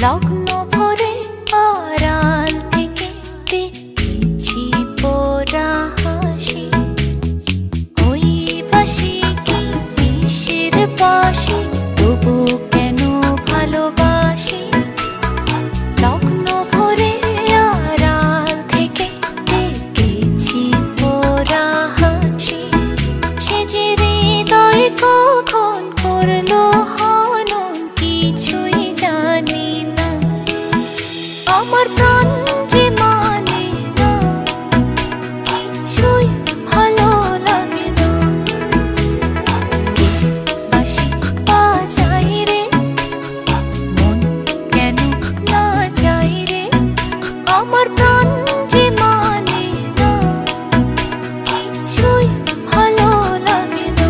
লগ্ন ভরে আড়াল থেকে দেখেছি পোড়া হাসি। ওই বাসি কি কিসের বাসি, তবু কেন ভালোবাসি। লগ্ন ভরে আড়াল থেকে দেখেছি পোড়া হাসি। সে যে হৃদয় কখন করলো হনন কিছুই জানি না। আমার প্রাণ যে মানে না, কিছুই ভালো লাগে না। কে বাঁশি বাজায় রে, মন কেন না যায় রে। আমার প্রাণ যে মানে না, কিছুই ভালো লাগে না।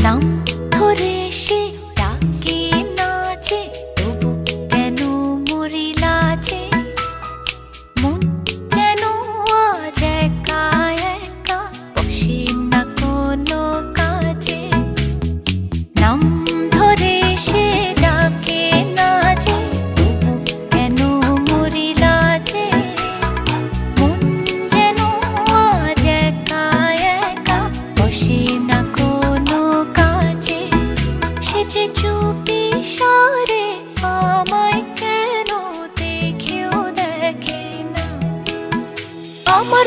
নাম ধরে সে ডাকে নাচে, তবু কেন মরি লাজে। মন যেন আজ একা একা, বসে না কোনো কাজে। নাম ধরে সে ডাকে নাচে, তবু কেন মরি লাজে। মন যেন আজ একা একা, বসে না কোনো কাজে। সে যে চুপি সারে আমায় কেন দেখেও দেখে না। আমার